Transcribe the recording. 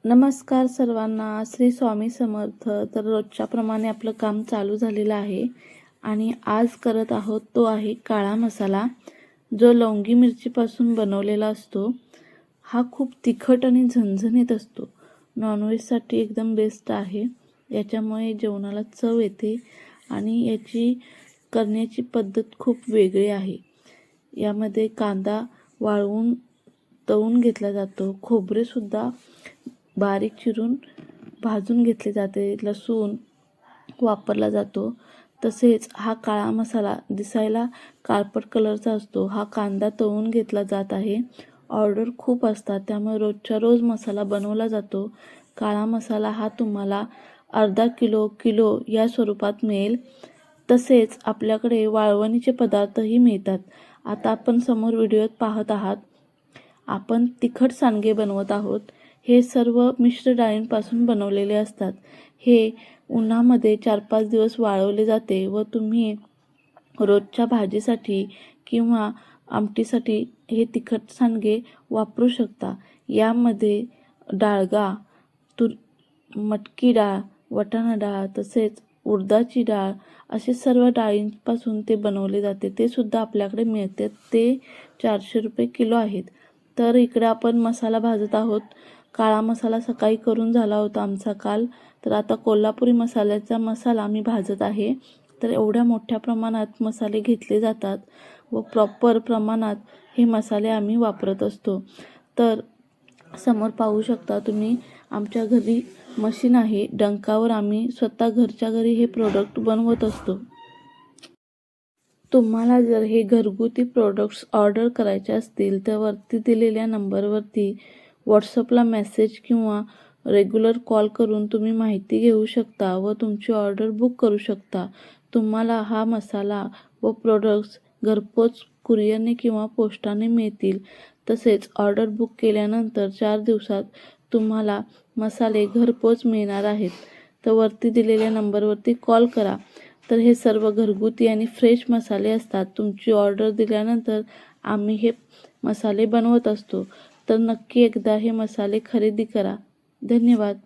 नमस्कार सर्वांना, श्री स्वामी समर्थ. तर रोजच्याप्रमाणे आपलं काम चालू झालेलं आहे आणि आज करत आहोत तो आहे काळा मसाला, जो लवंगी मिरचीपासून बनवलेला असतो. हा खूप तिखट आणि झणझणीत असतो. नॉनव्हेजसाठी एकदम बेस्ट आहे. याच्यामुळे जेवणाला चव येते आणि याची करण्याची पद्धत खूप वेगळी आहे. यामध्ये कांदा वाळवून तळून घेतला जातो, खोबरेसुद्धा बारीक चिरून भाजून घेतले जाते, लसूण वापरला जातो. तसेच हा काळा मसाला दिसायला काळपट कलरचा असतो. हा कांदा तळून घेतला जात आहे. ऑर्डर खूप असतात, त्यामुळे रोजच्या रोज मसाला बनवला जातो. काळा मसाला हा तुम्हाला अर्धा किलो या स्वरूपात मिळेल. तसेच आपल्याकडे वाळवणीचे पदार्थही मिळतात. आता आपण समोर व्हिडिओत पाहत आहात, आपण तिखट सांडगे बनवत आहोत. हे सर्व मिश्र डाळींपासून बनवलेले असतात. हे उन्हामध्ये 4-5 दिवस वाळवले जाते व तुम्ही रोजच्या भाजीसाठी किंवा आमटीसाठी हे तिखट सांडगे वापरू शकता. यामध्ये डाळगा, मटकी डाळ, वाटाणा डाळ तसेच उडदाची डाळ असे सर्व डाळींपासून ते बनवले जाते. ते सुद्धा आपल्याकडे मिळते. ते 400 रुपये किलो आहेत. तर इकडे आपण मसाला भाजत आहोत. काळा मसाला सकाळी करून झाला होता आमचा काल. तर आता कोल्हापुरी मसाल्याचा मसाला मी भाजत आहे. तर एवढ्या मोठ्या प्रमाणात मसाले घेतले जातात व प्रॉपर प्रमाणात हे मसाले आम्ही वापरत असतो. तर समोर पाहू शकता तुम्ही, आमच्या घरी मशीन आहे. डंकावर आम्ही स्वतः घरच्या घरी हे प्रोडक्ट बनवत असतो. तुम्हाला जर हे घरगुती प्रोडक्ट्स ऑर्डर करायचे असतील तर वरती दिलेल्या नंबरवरती व्हॉट्सअपला मेसेज किंवा रेग्युलर कॉल करून तुम्ही माहिती घेऊ शकता व तुमची ऑर्डर बुक करू शकता. तुम्हाला हा मसाला व प्रोडक्ट्स घरपोच कुरिअरने किंवा पोस्टाने मिळतील. तसेच ऑर्डर बुक केल्यानंतर 4 दिवसात तुम्हाला मसाले घरपोच मिळणार आहेत. तर वरती दिलेल्या नंबरवरती कॉल करा. तर हे सर्व घरगुती आणि फ्रेश मसाले असतात. तुमची ऑर्डर दिल्यानंतर आम्ही हे मसाले बनवत असतो. तर नक्की एकदा हे मसाले खरेदी करा. धन्यवाद.